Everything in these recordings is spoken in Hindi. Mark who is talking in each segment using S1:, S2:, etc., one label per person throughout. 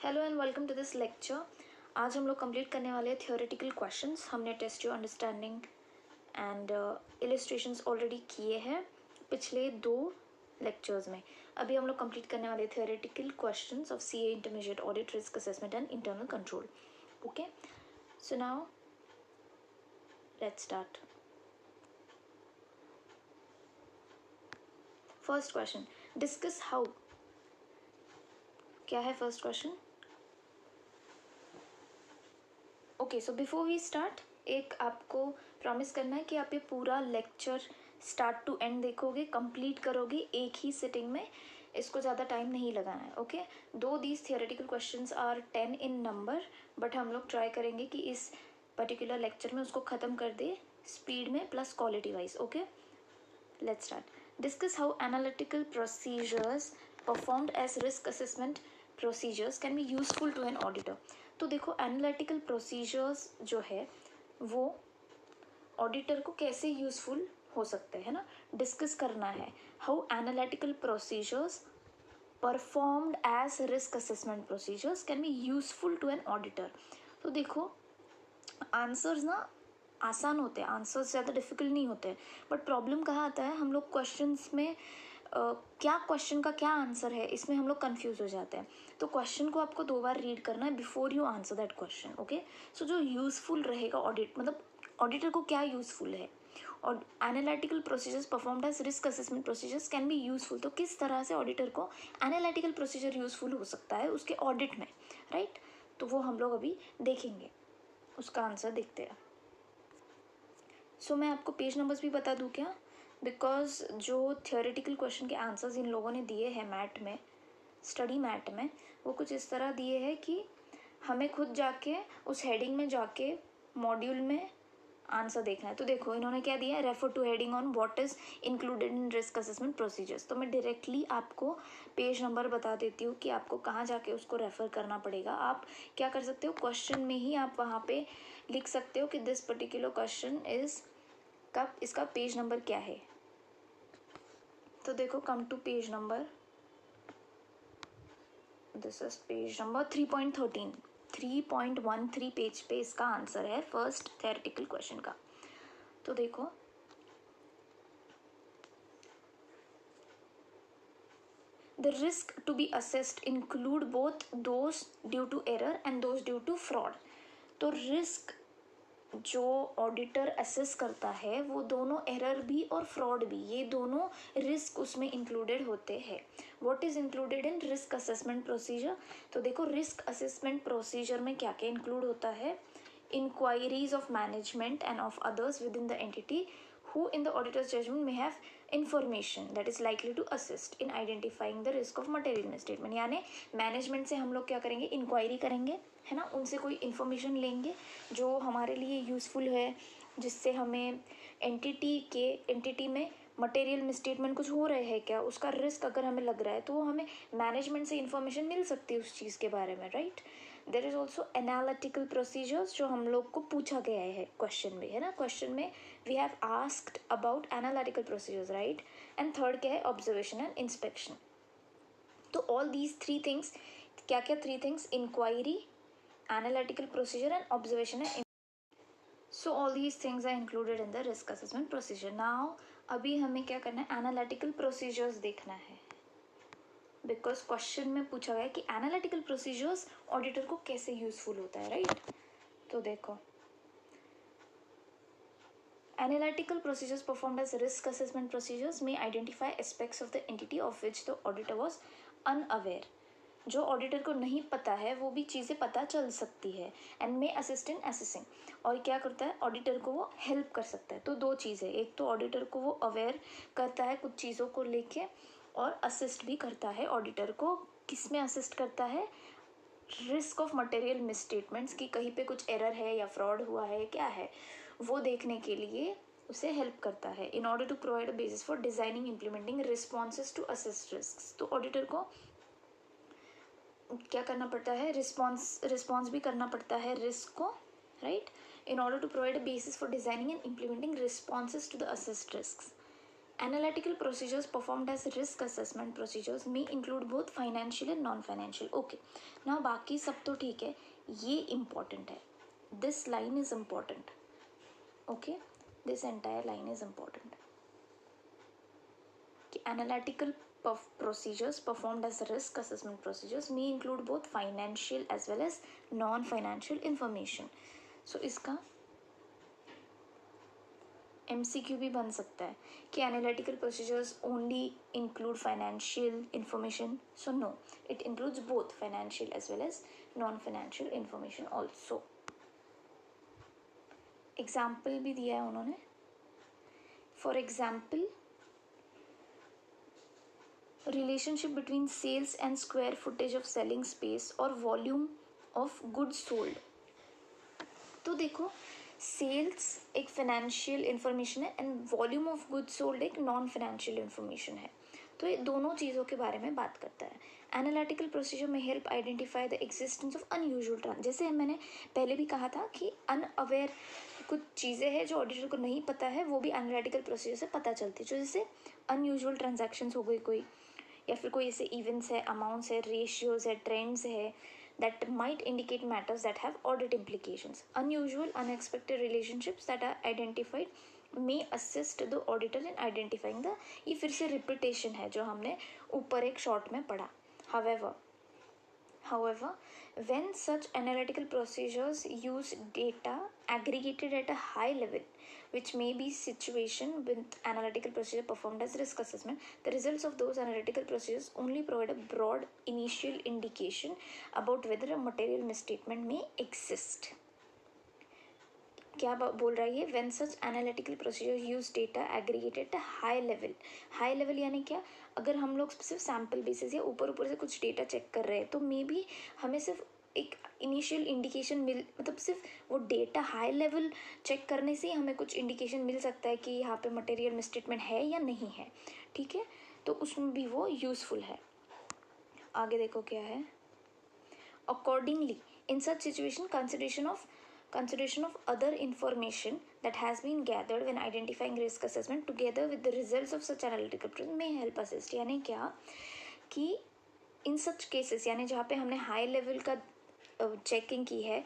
S1: Hello and welcome to this lecture. आज हम लोग कंप्लीट करने वाले हैं थियोरेटिकल क्वेश्चंस। हमने test your understanding and illustrations already किए हैं पिछले 2 लेक्चर्स में। अभी हम लोग कंप्लीट करने वाले theoretical questions of CA intermediate audit risk assessment and internal control. Okay, so now let's start. First question, discuss how. क्या है first question? Okay, so before we start, एक आपको प्रॉमिस करना है कि आप ये पूरा लेक्चर स्टार्ट टू एंड देखोगे, कंप्लीट करोगे एक ही सिटिंग में। इसको ज़्यादा टाइम नहीं लगाना है। Okay, though these theoretical questions are 10 in number, but हम लोग ट्राई करेंगे कि इस पर्टिकुलर लेक्चर में उसको ख़त्म कर दे स्पीड में plus quality wise. Okay, let's start. Discuss how analytical procedures performed as risk assessment procedures can be useful to an auditor. तो देखो, एनालिटिकल प्रोसीजर्स जो है वो ऑडिटर को कैसे यूजफुल हो सकते हैं ना, डिस्कस करना है। How analytical procedures performed as risk assessment procedures can be useful to an auditor. तो देखो, आंसर्स ना आसान होते हैं, आंसर्स ज़्यादा डिफिकल्ट नहीं होते, बट प्रॉब्लम कहाँ आता है, हम लोग क्वेश्चंस में क्या क्वेश्चन का क्या आंसर है इसमें हम लोग कंफ्यूज हो जाते हैं। तो क्वेश्चन को आपको 2 बार रीड करना है before you answer that question. Okay, so जो यूजफुल रहेगा ऑडिट, मतलब ऑडिटर को क्या यूजफुल है, और analytical procedures performed as risk assessment procedures can be useful. तो किस तरह से ऑडिटर को एनालिटिकल प्रोसीजर यूजफुल हो सकता है उसके ऑडिट में, राइट? तो वो हम लोग अभी देखेंगे, उसका आंसर देखते हैं। सो मैं आपको पेज नंबर्स भी बता दूँ क्या? बिकॉज जो थियोरेटिकल क्वेश्चन के आंसर्स इन लोगों ने दिए हैं मैट में, स्टडी मैट में, वो कुछ इस तरह दिए हैं कि हमें खुद जाके उस हेडिंग में जाके मॉड्यूल में आंसर देखना है। तो देखो, इन्होंने क्या दिया है, refer two heading on what is included in risk assessment procedures. तो मैं डायरेक्टली आपको पेज नंबर बता देती हूँ कि आपको कहाँ जाके उसको रेफर करना पड़ेगा। आप क्या कर सकते हो, क्वेश्चन में ही आप वहाँ पे लिख सकते हो कि दिस पर्टिकुलर क्वेश्चन इज कब, इसका पेज नंबर क्या है। तो देखो, come to page number, this is page number 3.13, 3.13 page पे इसका आंसर है फर्स्ट थ्योरेटिकल क्वेश्चन का। तो देखो, the risk to be assessed include both those due to error and those due to fraud. तो रिस्क जो ऑडिटर असेस करता है वो दोनों एरर भी और फ्रॉड भी, ये दोनों रिस्क उसमें इंक्लूडेड होते हैं। What is included in risk assessment procedure? तो देखो, रिस्क असेसमेंट प्रोसीजर में क्या क्या इंक्लूड होता है, inquiries of management and of others within the entity who in the auditor's judgment may have information that is likely to assist in identifying the risk of material misstatement। यानी मैनेजमेंट से हम लोग क्या करेंगे, इंक्वायरी करेंगे, है ना, उनसे कोई इन्फॉर्मेशन लेंगे जो हमारे लिए यूज़फुल है, जिससे हमें एंटिटी में मटेरियल मिसस्टेटमेंट कुछ हो रहे हैं क्या, उसका रिस्क अगर हमें लग रहा है तो वो हमें मैनेजमेंट से इन्फॉर्मेशन मिल सकती है उस चीज़ के बारे में, right? There is also analytical procedures, जो हम लोग को पूछा गया है क्वेश्चन में, है ना, क्वेश्चन में we have asked about analytical procedures, right? And third क्या है, ऑब्जर्वेशन एंड इंस्पेक्शन। तो ऑल दीज 3 थिंग्स, क्या क्या 3 things, inquiry, analytical procedure and observation and so all these things are included in the risk assessment procedure. Now अभी हमें क्या करना है, एनालिटिकल प्रोसीजर्स देखना है, बिकॉज क्वेश्चन में पूछा गया है कि एनालिटिकल प्रोसीजर्स ऑडिटर को कैसे यूजफुल होता है, राइट? तो देखो, analytical procedures performed as risk assessment procedures may identify aspects of the entity of which the auditor was unaware। जो ऑडिटर को नहीं पता है वो भी चीज़ें पता चल सकती है, and may assist in assessing. और क्या करता है, ऑडिटर को वो हेल्प कर सकता है। तो 2 चीज़ें, एक तो ऑडिटर को वो अवेयर करता है कुछ चीज़ों को लेके, और असिस्ट भी करता है ऑडिटर को। किस में असिस्ट करता है, रिस्क ऑफ मटेरियल मिसस्टेटमेंट्स, की कहीं पे कुछ एरर है या फ्रॉड हुआ है, क्या है, वो देखने के लिए उसे हेल्प करता है। In order to provide a basis for designing implementing responses to assist risk. तो ऑडिटर को क्या करना पड़ता है, रिस्पॉन्स भी करना पड़ता है रिस्क को, right? In order to provide a basis for designing and implementing responses to the assist risk Analytical procedures performed as risk assessment procedures may include both financial and non-financial. Okay, now बाकी सब तो ठीक है, ये important है. This line is important. Okay, this entire line is important. Analytical procedures performed as risk assessment procedures may include both financial as well as non-financial information. So इसका MCQ भी बन सकता है कि analytical procedures only include financial information. So no, it includes both financial as well as non-financial information also. Example भी दिया है उन्होंने. For example, relationship between sales and square footage of selling space or volume of goods sold. तो देखो, सेल्स एक फाइनेंशियल इंफॉर्मेशन है and volume of goods sold एक नॉन फाइनेंशियल इंफॉर्मेशन है. तो ये दोनों चीज़ों के बारे में बात करता है. एनालिटिकल प्रोसीजर में help identify the existence of unusual trans. जैसे मैंने पहले भी कहा था कि अनअवेयर कुछ चीज़ें हैं जो ऑडिटर को नहीं पता है, वो भी एनालिटिकल प्रोसीजर से पता चलती है. जो जैसे अनयूजुअल ट्रांजैक्शंस हो गई कोई, या फिर कोई ऐसे इवेंट्स है, अमाउंट्स है, रेशियोज है, ट्रेंड्स है, that might indicate matters that have audit implications. Unusual, unexpected relationships that are identified may assist the auditor in identifying the. ये फिर से repetition है जो हमने ऊपर एक short में पढ़ा. However, when such analytical procedures use data aggregated at a high level, which may be situation with analytical procedure performed as risk assessment, the results of those analytical procedures only provide a broad initial indication about whether a material misstatement may exist. क्या बोल रहा है ये? When such analytical procedures use data aggregated at a high level यानी क्या? अगर हम लोग सिर्फ सैम्पल बेसिस या ऊपर से कुछ डेटा चेक कर रहे हैं तो मे बी हमें सिर्फ एक इनिशियल इंडिकेशन मतलब सिर्फ वो डेटा हाई लेवल चेक करने से ही हमें कुछ इंडिकेशन मिल सकता है कि यहाँ पे मटेरियल मिसस्टेटमेंट है या नहीं है. ठीक है, तो उसमें भी वो यूज़फुल है. आगे देखो क्या है. Accordingly in such situation consideration of other information that has been gathered when identifying risk assessment together with the results of such analytical process may help assist. यानी क्या कि इन सच केसेस यानी जहाँ पे हमने हाई लेवल का चेकिंग की है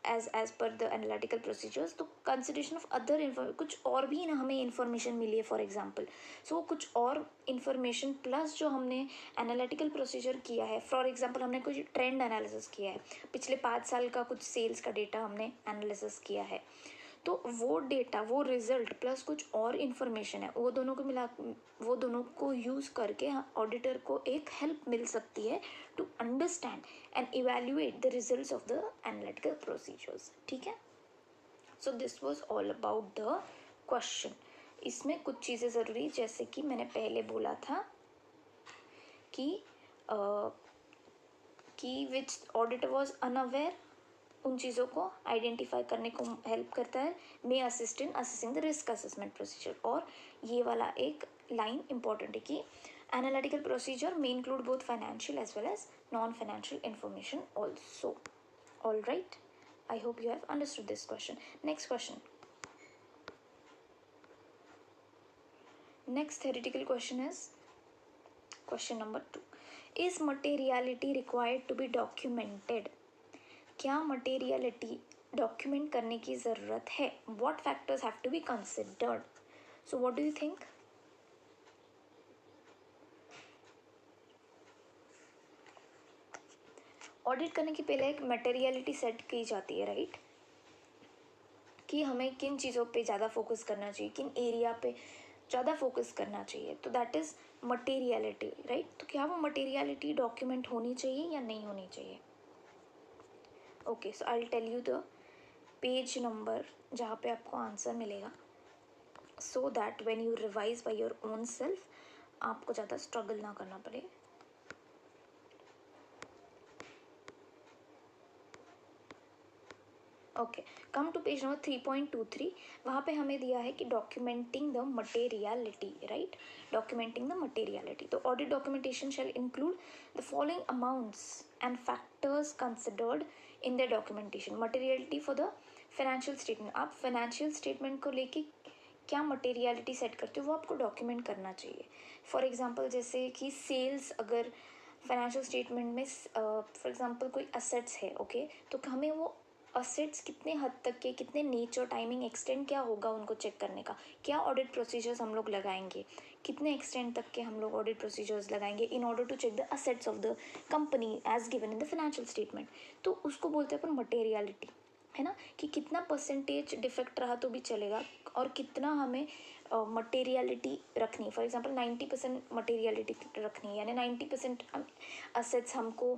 S1: as per the analytical procedures, तो कंसिडरेशन ऑफ अदर कुछ और भी ना हमें इन्फॉर्मेशन मिली है फॉर एग्जांपल, सो कुछ और इन्फॉर्मेशन प्लस जो हमने एनालिटिकल प्रोसीजर किया है, फॉर एग्जांपल हमने कुछ ट्रेंड एनालिसिस किया है, पिछले 5 साल का कुछ सेल्स का डेटा हमने एनालिसिस किया है, तो वो डेटा वो रिजल्ट प्लस कुछ और इन्फॉर्मेशन है, वो दोनों को यूज़ करके ऑडिटर को एक हेल्प मिल सकती है to understand and evaluate the results of the analytical procedures. ठीक है, so this was all about the question. इसमें कुछ चीज़ें ज़रूरी, जैसे कि मैंने पहले बोला था कि विच ऑडिटर वॉज अनअवेयर, उन चीज़ों को आइडेंटिफाई करने को हेल्प करता है. May assist in assessing the risk assessment procedure. और ये वाला एक लाइन इंपॉर्टेंट है कि analytical procedure may include both financial as well as non financial information also. All right, I hope you have understood this question. Next question. Next theoretical question is question number 2. Is materiality required to be documented? क्या मटेरियलिटी डॉक्यूमेंट करने की ज़रूरत है? What factors have to be considered? So what do you think? Audit करने की पहले एक मटेरियलिटी सेट की जाती है, राइट, कि हमें किन चीज़ों पे ज़्यादा फोकस करना चाहिए, किन एरिया पे ज़्यादा फोकस करना चाहिए, तो दैट इज़ मटेरियलिटी, राइट. तो क्या वो मटेरियलिटी डॉक्यूमेंट होनी चाहिए या नहीं होनी चाहिए? Okay, so I will tell you the page number जहाँ पे आपको आंसर मिलेगा, so that when you revise by your own self आपको ज़्यादा स्ट्रगल ना करना पड़े. Okay, come to page number 3.23. वहाँ पे हमें दिया है कि documenting the materiality, right, documenting the materiality. तो audit documentation shall include the following amounts and factors considered in the documentation. Materiality for the financial statement. आप फाइनेंशियल स्टेटमेंट को लेके क्या मटेरियलिटी सेट करते हो वो आपको डॉक्यूमेंट करना चाहिए. फॉर एग्जांपल जैसे कि सेल्स अगर फाइनेंशियल स्टेटमेंट में फॉर एग्जांपल कोई असेट्स है, ओके, तो हमें वो असेट्स कितने हद तक के, कितने नेचर, टाइमिंग, एक्सटेंड क्या होगा उनको चेक करने का, क्या ऑडिट प्रोसीजर्स हम लोग लगाएंगे, कितने एक्सटेंड तक के हम लोग ऑडिट प्रोसीजर्स लगाएंगे in order to check the assets of the company as given in the financial statement. तो उसको बोलते हैं अपन मटेरियलिटी, है ना, कि कितना परसेंटेज डिफेक्ट रहा तो भी चलेगा और कितना हमें मटेरियलिटी रखनी. फॉर एग्जांपल 90% मटेरियलिटी रखनी है, यानी 90% असेट्स हमको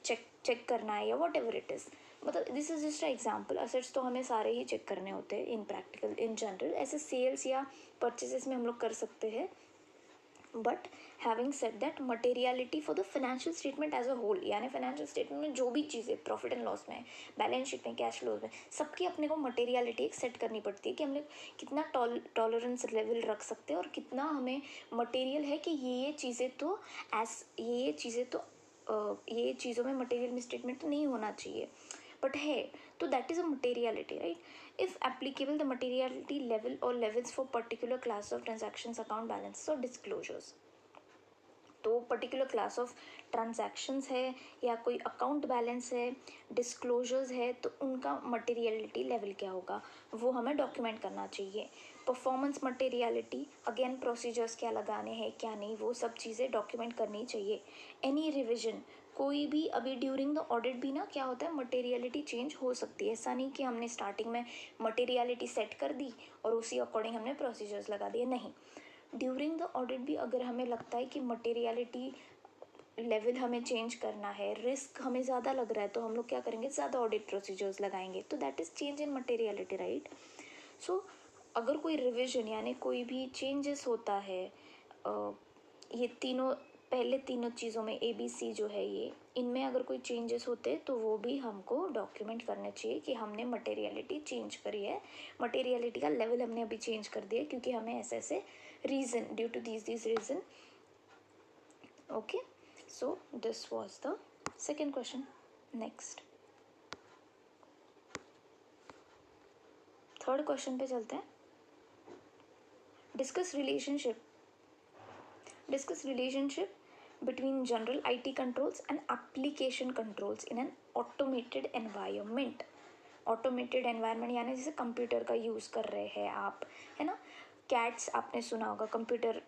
S1: चेक करना है या वॉट एवर इट इज़. मतलब this is just a example. Assets तो हमें सारे ही चेक करने होते हैं इन प्रैक्टिकल, इन जनरल. ऐसे सेल्स या परचेजेस में हम लोग कर सकते हैं. But having said that, materiality for the financial statement as a whole, यानी फाइनेंशियल स्टेटमेंट में जो भी चीज़ें प्रॉफिट एंड लॉस में, बैलेंस शीट में, कैश फ्लोज में, सबकी अपने को मटेरियलिटी एक सेट करनी पड़ती है कि हम लोग कितना टॉलरेंस लेवल रख सकते हैं और कितना हमें मटेरियल है कि ये चीज़ें तो ये चीज़ें तो ये चीज़ों में मटेरियल मिसस्टेटमेंट तो नहीं होना चाहिए, बट है. तो that is a materiality, right. If applicable, the materiality level or levels for particular class of transactions, account balances or disclosures. तो पर्टिकुलर क्लास ऑफ ट्रांजैक्शंस है या कोई अकाउंट बैलेंस है, डिस्क्लोजर्स है, तो उनका मटेरियलिटी लेवल क्या होगा वो हमें डॉक्यूमेंट करना चाहिए. परफॉर्मेंस मटेरियलिटी, अगेन प्रोसीजर्स क्या लगाने हैं क्या नहीं, वो सब चीज़ें डॉक्यूमेंट करनी चाहिए. एनी रिविजन, कोई भी अभी ड्यूरिंग द ऑडिट भी ना क्या होता है, मटेरियलिटी चेंज हो सकती है. ऐसा नहीं कि हमने स्टार्टिंग में मटेरियलिटी सेट कर दी और उसी अकॉर्डिंग हमने प्रोसीजर्स लगा दिए, नहीं. ड्यूरिंग द ऑडिट भी अगर हमें लगता है कि मटेरियलिटी लेवल हमें चेंज करना है, रिस्क हमें ज़्यादा लग रहा है, तो हम लोग क्या करेंगे, ज़्यादा ऑडिट प्रोसीजर्स लगाएंगे. तो that is change in materiality, right. So अगर कोई रिविजन यानी कोई भी चेंजेस होता है, ये तीनों पहले तीनों चीज़ों में ABC जो है ये, इनमें अगर कोई चेंजेस होते तो वो भी हमको डॉक्यूमेंट करना चाहिए कि हमने मटेरियलिटी चेंज करी है, मटेरियलिटी का लेवल हमने अभी चेंज कर दिया क्योंकि हमें ऐसे ऐसे reason, due to these reason. Okay, so this was the second question. Next third question पे चलते हैं. Discuss relationship between general IT controls and application controls in an automated environment. Automated environment यानी जैसे कंप्यूटर का यूज़ कर रहे हैं आप, है ना. कैट्स आपने सुना होगा, कंप्यूटर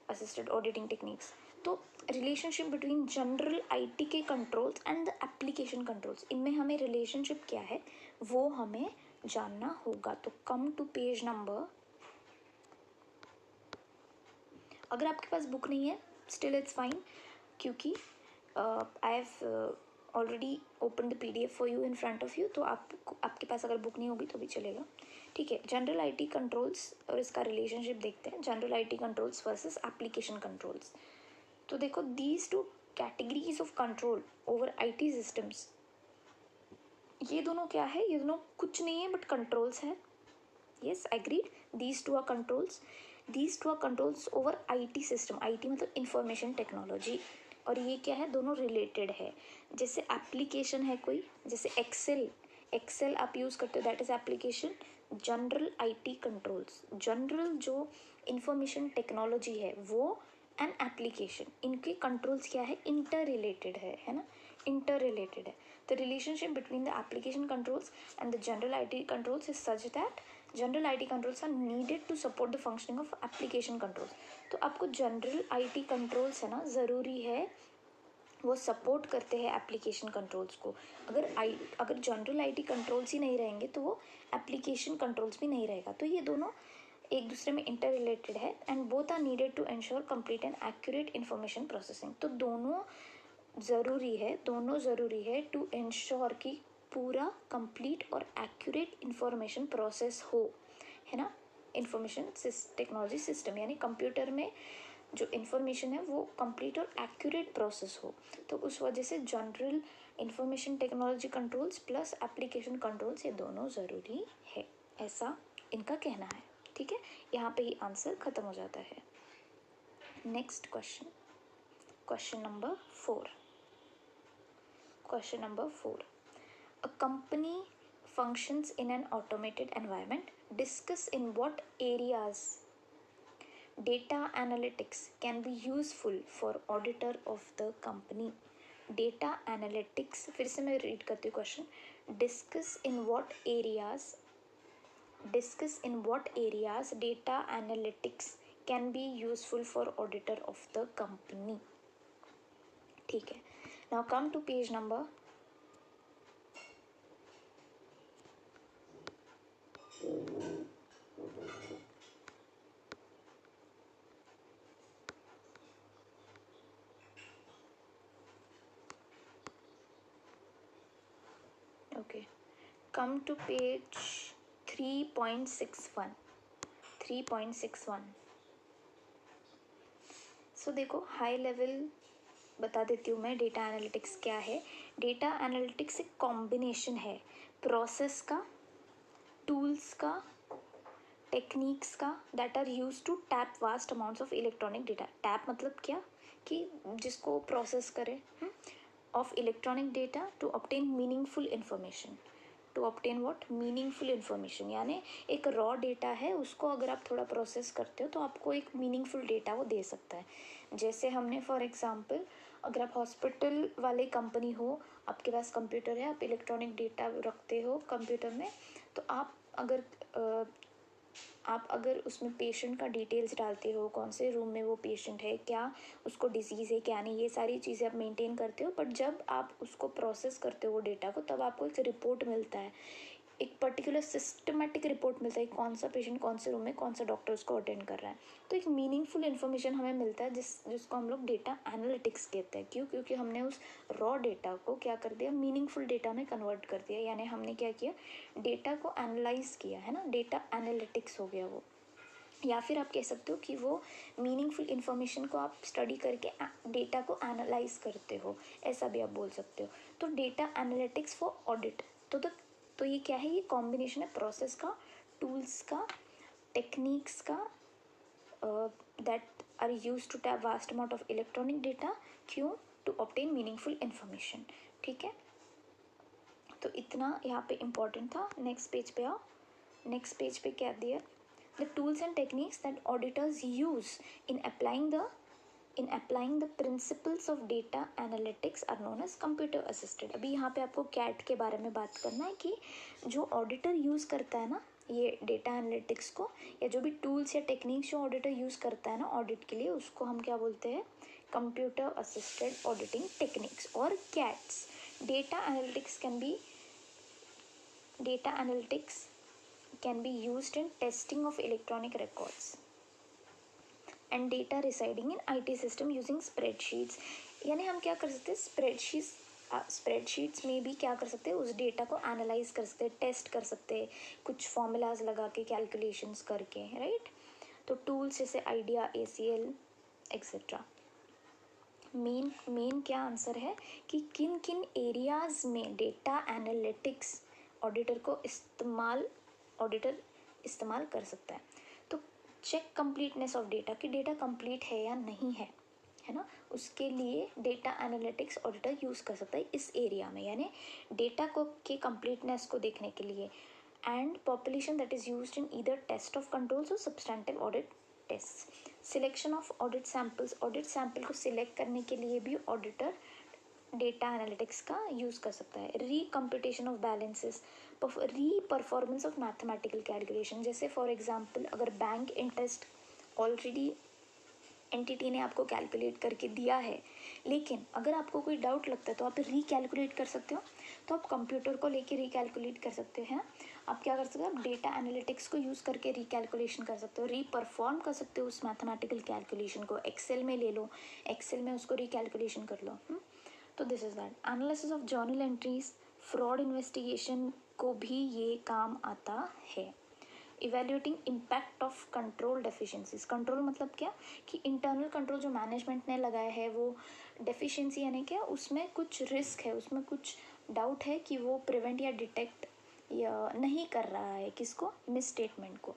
S1: असिस्टेड ऑडिटिंग टेक्निक्स. तो रिलेशनशिप बिटवीन जनरल IT के controls and the application controls, इनमें हमें रिलेशनशिप क्या है वो हमें जानना होगा. तो कम टू पेज नंबर, अगर आपके पास बुक नहीं है स्टिल इट्स फाइन, क्योंकि I have already open the PDF for you in front of you. तो आपके पास अगर बुक नहीं होगी तो भी चलेगा, ठीक है. जनरल IT कंट्रोल्स और इसका रिलेशनशिप देखते हैं. General IT controls versus application controls. तो देखो, these two categories of control over IT systems, ये दोनों क्या है, ये दोनों कुछ नहीं है बट कंट्रोल्स है. yes agreed, these two are controls over IT system. IT मतलब इंफॉर्मेशन टेक्नोलॉजी, और ये क्या है, दोनों रिलेटेड है. जैसे एप्लीकेशन है कोई, जैसे एक्सेल आप यूज़ करते हो, that is application. General IT controls, general जो इंफॉर्मेशन टेक्नोलॉजी है वो एंड एप्लीकेशन, इनके कंट्रोल्स क्या है, इंटर रिलेटेड है ना, इंटर रिलेटेड है. The relationship between the application controls and the general IT controls is such that general IT controls are needed to support the functioning of application controls. तो आपको जनरल IT कंट्रोल्स है ना, ज़रूरी है, वो सपोर्ट करते हैं एप्लीकेशन कंट्रोल्स को. अगर जनरल IT कंट्रोल्स ही नहीं रहेंगे तो वो एप्लीकेशन कंट्रोल्स भी नहीं रहेगा. तो ये दोनों एक दूसरे में इंटर रिलेटेड है and both are needed to ensure complete and accurate information processing. तो दोनों ज़रूरी है टू एंश्योर कि पूरा कंप्लीट और एक्यूरेट इंफॉर्मेशन प्रोसेस हो, है ना. इंफॉर्मेशन टेक्नोलॉजी सिस्टम यानी कंप्यूटर में जो इंफॉर्मेशन है वो कंप्लीट और एक्यूरेट प्रोसेस हो. तो उस वजह से general information technology controls plus application controls ये दोनों ज़रूरी है, ऐसा इनका कहना है, ठीक है. यहाँ पे ही आंसर ख़त्म हो जाता है. Next question number 4. Question number 4. A company functions in an automated environment discuss in what areas data analytics can be useful for auditor of the company. Data analytics, फिर से मैं रीड करती हूँ question. Discuss in what areas data analytics can be useful for auditor of the company. ठीक है. Now come to page number 3.61. 3.61. So देखो, हाई लेवल बता देती हूँ मैं डेटा एनालिटिक्स क्या है. डेटा एनालिटिक्स एक कॉम्बिनेशन है प्रोसेस का, टूल्स का, टेक्निक्स का that are use to tap vast amounts of electronic data. Tap मतलब क्या, कि जिसको प्रोसेस करे of electronic data to obtain meaningful information. To obtain what, meaningful information. यानी एक रॉ डेटा है, उसको अगर आप थोड़ा प्रोसेस करते हो तो आपको एक मीनिंगफुल डेटा वो दे सकता है. जैसे हमने फॉर एग्जांपल, अगर आप हॉस्पिटल वाले कंपनी हो, आपके पास कंप्यूटर है, आप इलेक्ट्रॉनिक डेटा रखते हो कंप्यूटर में, तो आप अगर उसमें पेशेंट का डिटेल्स डालते हो, कौन से रूम में वो पेशेंट है, क्या उसको डिजीज़ है क्या नहीं, ये सारी चीज़ें आप मेंटेन करते हो. बट जब आप उसको प्रोसेस करते हो वो डेटा को, तब आपको एक रिपोर्ट मिलता है, एक पर्टिकुलर सिस्टमेटिक रिपोर्ट मिलता है, कौन सा पेशेंट कौन से रूम में कौन सा डॉक्टर उसको अटेंड कर रहा है. तो एक मीनिंगफुल इन्फॉर्मेशन हमें मिलता है जिसको हम लोग डेटा एनालिटिक्स कहते हैं. क्यों? क्योंकि हमने उस रॉ डेटा को क्या कर दिया, मीनिंगफुल डेटा में कन्वर्ट कर दिया. यानी हमने क्या किया, डेटा को एनालाइज किया है ना, डेटा एनालिटिक्स हो गया वो. या फिर आप कह सकते हो कि वो मीनिंगफुल इन्फॉर्मेशन को आप स्टडी करके डेटा को एनालाइज करते हो, ऐसा भी आप बोल सकते हो. तो डेटा एनालिटिक्स फॉर ऑडिट. तो ये क्या है, ये कॉम्बिनेशन है प्रोसेस का, टूल्स का, टेक्निक्स का that are use to tap vast amount of electronic data. क्यों? To obtain meaningful information. ठीक है, तो इतना यहाँ पे इम्पोर्टेंट था. नेक्स्ट पेज पे आओ. नेक्स्ट पेज पे क्या दिया, the tools and techniques that auditors use in applying the principles of data analytics are known as computer assisted. अभी यहाँ पे आपको कैट के बारे में बात करना है कि जो ऑडिटर यूज़ करता है ना ये डेटा एनालिटिक्स को, या जो भी टूल्स या टेक्निक्स जो ऑडिटर यूज़ करता है ना ऑडिट के लिए, उसको हम क्या बोलते हैं, कंप्यूटर असिस्टेड ऑडिटिंग टेक्निक्स और cats. Data analytics can be used in testing of electronic records and data residing in IT system using spreadsheets. यानी हम क्या कर सकते हैं, स्प्रेडशीट्स में भी क्या कर सकते हैं, उस डेटा को एनालाइज कर सकते हैं, टेस्ट कर सकते हैं, कुछ फॉर्मूलाज लगा के, कैलकुलेशंस करके, राइट. तो टूल्स जैसे आइडिया, ACL एक्सेट्रा. मेन क्या आंसर है कि किन किन एरियाज में डेटा एनालिटिक्स ऑडिटर इस्तेमाल कर सकता है. तो चेक कंप्लीटनेस ऑफ डेटा, कि डेटा कंप्लीट है या नहीं है ना, उसके लिए डेटा एनालिटिक्स ऑडिटर यूज़ कर सकता है इस एरिया में. यानी डेटा को के कंप्लीटनेस को देखने के लिए. And population that is used in either test of controls or substantive audit test. Selection of audit sample को सिलेक्ट करने के लिए भी ऑडिटर डेटा एनालिटिक्स का यूज़ कर सकता है. Recomputation of balances, performance of mathematical calculation. जैसे फॉर एग्जांपल, अगर बैंक इंटरेस्ट ऑलरेडी एंटिटी ने आपको कैलकुलेट करके दिया है, लेकिन अगर आपको कोई डाउट लगता है तो आप रीकैलकुलेट कर सकते हो. तो आप कंप्यूटर को लेके रीकैलकुलेट कर सकते हैं. आप क्या कर सकते हो, आप डेटा एनालिटिक्स को यूज़ करके रीकैलकुलेशन कर सकते हो, रीपरफॉर्म कर सकते हो उस मैथमेटिकल कैलकुलेशन को. एक्सेल में ले लो, एक्सेल में उसको रीकैलकुलेशन कर लो. तो this is that. Analysis of journal entries, fraud investigation को भी ये काम आता है. Evaluating impact of control deficiencies. Control मतलब क्या, कि इंटरनल कंट्रोल जो मैनेजमेंट ने लगाया है वो डेफिशिएंसी यानी क्या, उसमें कुछ रिस्क है, उसमें कुछ डाउट है कि वो प्रिवेंट या डिटेक्ट या नहीं कर रहा है किसको, मिस स्टेटमेंट को.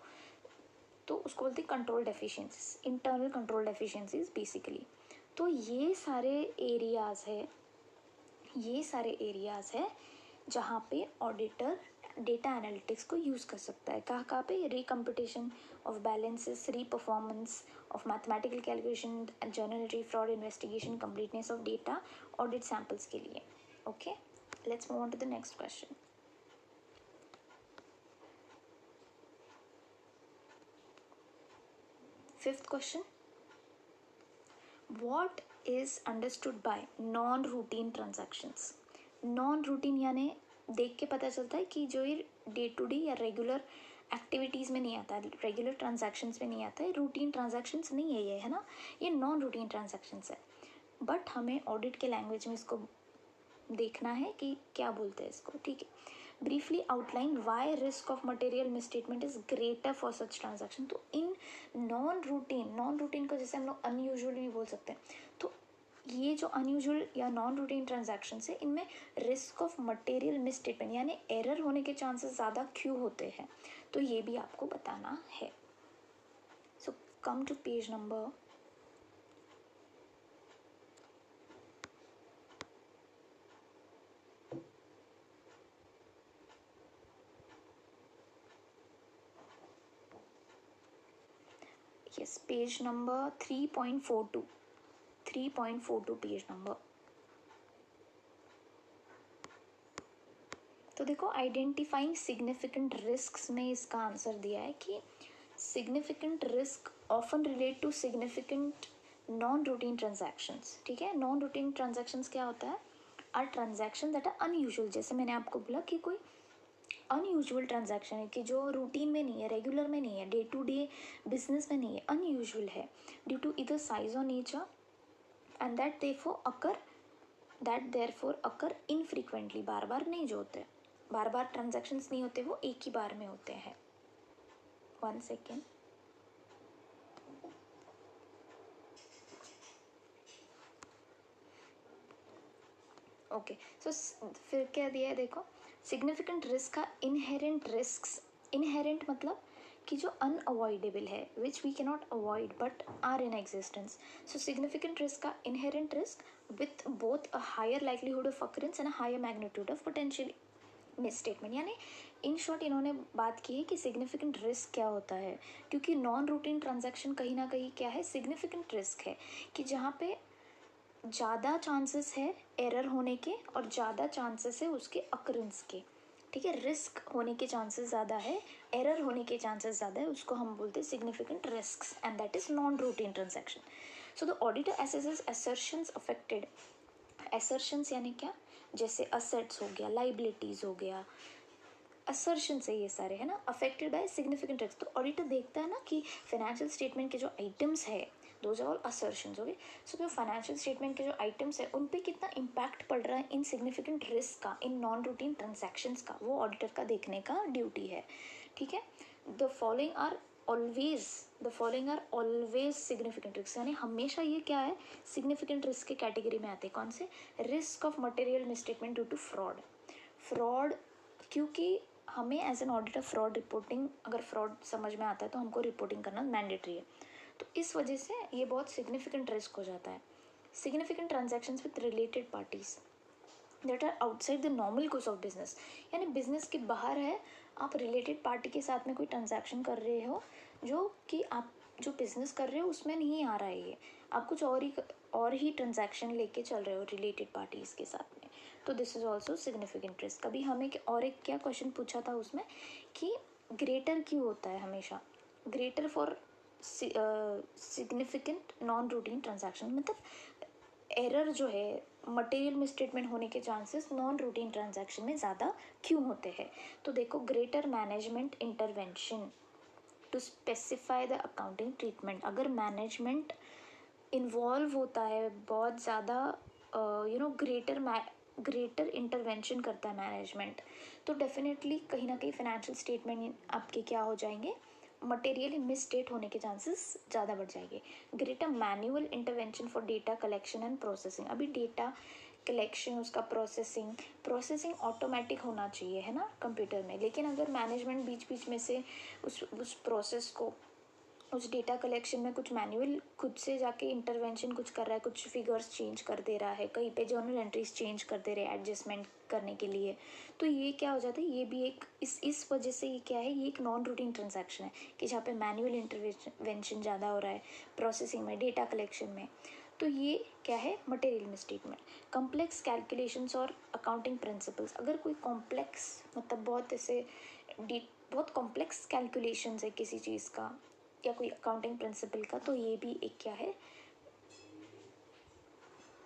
S1: तो उसको बोलते हैं control deficiencies, internal control deficiencies basically. तो ये सारे एरियाज़ है जहाँ पे ऑडिटर डेटा एनालिटिक्स को यूज़ कर सकता है। कहाँ पे? Recomputation of balances, reperformance of mathematical calculation, journal entry, fraud investigation, completeness of data, audit samples के लिए। Okay, let's move on to the next question. Fifth question, what is understood by non routine transactions? Non routine यानी देख के पता चलता है कि जो ये डे टू डे या रेगुलर एक्टिविटीज़ में नहीं आता है, रेगुलर ट्रांजैक्शंस में नहीं आता है, रूटीन ट्रांजैक्शंस नहीं है ये, है ना, ये नॉन रूटीन ट्रांजैक्शंस है। बट हमें ऑडिट के लैंग्वेज में इसको देखना है कि क्या बोलते हैं इसको, ठीक है। Briefly outline why risk of material misstatement is greater for such transaction. तो इन नॉन रूटीन को जैसे हम लोग अनयूजुअल भी बोल सकते हैं, तो ये जो अनयूजुअल या नॉन रूटीन ट्रांजैक्शन है इनमें रिस्क ऑफ मटेरियल मिसस्टेटमेंट यानी एरर होने के चांसेस ज़्यादा क्यों होते हैं, तो ये भी आपको बताना है। So come to page number 3.42 page number. तो देखो, आइडेंटिफाइंग सिग्निफिकेंट रिस्क्स में इसका आंसर दिया है कि significant risk often relate to significant non routine transactions. ठीक है, नॉन रूटीन ट्रांजैक्शंस क्या होता है? Are transaction that are unusual. जैसे मैंने आपको बोला कि कोई अनयूजुअल ट्रांजैक्शन है कि जो रूटीन में नहीं है, रेगुलर में नहीं है, डे टू डे बिजनेस में नहीं है, अनयूजुअल है due to either size or nature and that therefore occur infrequently. बार बार नहीं जो होते, बार बार ट्रांजैक्शंस नहीं होते, वो एक ही बार में होते हैं। 1 सेकेंड। ओके, सो फिर क्या दिया है देखो, सिग्निफिकेंट रिस्क का इनहेरेंट मतलब कि जो अनअवॉइडेबल है, which we cannot avoid but are in existence. So significant risk का inherent risk with both a higher likelihood of occurrence and a higher magnitude of potential misstatement. यानी इन शॉर्ट इन्होंने बात की है कि सिग्निफिकेंट रिस्क क्या होता है, क्योंकि नॉन रूटीन ट्रांजैक्शन कहीं ना कहीं क्या है, सिग्निफिकेंट रिस्क है कि जहाँ पे ज़्यादा चांसेस है एरर होने के और ज़्यादा चांसेस है उसके अकरेंस के। ठीक है, रिस्क होने के चांसेस ज़्यादा है, एरर होने के चांसेस ज़्यादा है, उसको हम बोलते हैं significant risks and that is non routine transaction. So the auditor assesses assertions affected. Assertions यानी क्या? जैसे असेट्स हो गया, लाइबिलिटीज़ हो गया, असर्शन से ये सारे है ना, अफेक्टेड बाय सिग्निफिकेंट रिस्क। तो ऑडिटर देखता है ना कि फाइनेंशियल स्टेटमेंट के जो आइटम्स है, those are all assertions. Okay, so जो फाइनेंशियल स्टेटमेंट के जो आइटम्स है उन पे कितना इम्पैक्ट पड़ रहा है इन सिग्निफिकेंट रिस्क का, इन नॉन रूटीन ट्रांजैक्शंस का, वो ऑडिटर का देखने का ड्यूटी है। ठीक है, the following are always significant risk, यानी हमेशा ये क्या है, सिग्निफिकेंट रिस्क के कैटेगरी में आते हैं। कौन से? Risk of material misstatement due to fraud, क्योंकि हमें as an auditor fraud reporting, अगर फ्रॉड समझ में आता है तो हमको रिपोर्टिंग करना मैंडेटरी है, तो इस वजह से ये बहुत सिग्निफिकेंट रिस्क हो जाता है। Significant transactions with related parties that are outside the normal course of business, यानी बिजनेस के बाहर है, आप रिलेटेड पार्टी के साथ में कोई ट्रांजैक्शन कर रहे हो जो कि आप जो बिजनेस कर रहे हो उसमें नहीं आ रहा है, ये आप कुछ और ही ट्रांजैक्शन लेके चल रहे हो रिलेटेड पार्टीज के साथ में, तो this is also significant risk. अभी हमें और एक क्या क्वेश्चन पूछा था उसमें कि ग्रेटर क्यों होता है हमेशा, greater for significant non routine transaction, मतलब एरर जो है, मटेरियल मिसस्टेटमेंट होने के चांसेस नॉन रूटीन ट्रांजैक्शन में ज़्यादा क्यों होते हैं। तो देखो, greater management intervention to specify the accounting treatment, अगर मैनेजमेंट इन्वॉल्व होता है बहुत ज़्यादा, ग्रेटर इंटरवेंशन करता है मैनेजमेंट, तो डेफिनेटली कहीं ना कहीं फाइनेंशियल स्टेटमेंट आपके क्या हो जाएंगे, मटेरियल मिसस्टेट होने के चांसेस ज़्यादा बढ़ जाएंगे। Greater manual intervention for data collection and processing, अभी डेटा कलेक्शन, उसका प्रोसेसिंग ऑटोमेटिक होना चाहिए, है ना, कंप्यूटर में, लेकिन अगर मैनेजमेंट बीच बीच में से उस प्रोसेस को उस डेटा कलेक्शन में कुछ मैनुअल खुद से जाके इंटरवेंशन कुछ कर रहा है, कुछ फिगर्स चेंज कर दे रहा है, कहीं पे जर्नल एंट्रीज चेंज कर दे रहे हैं एडजस्टमेंट करने के लिए, तो ये क्या हो जाता है, ये भी एक इस वजह से ये क्या है, ये एक नॉन रूटीन ट्रांजैक्शन है कि जहाँ पे मैनुअल इंटरवेंशन ज़्यादा हो रहा है प्रोसेसिंग में, डेटा कलेक्शन में। तो ये क्या है, मटेरियल मिसस्टेटमेंट। कॉम्प्लेक्स कैलकुलेशंस और अकाउंटिंग प्रिंसिपल्स, अगर कोई कॉम्प्लेक्स मतलब बहुत ऐसे बहुत कॉम्प्लेक्स कैलकुलेशंस है किसी चीज़ का या कोई अकाउंटिंग प्रिंसिपल का, तो ये भी एक क्या है,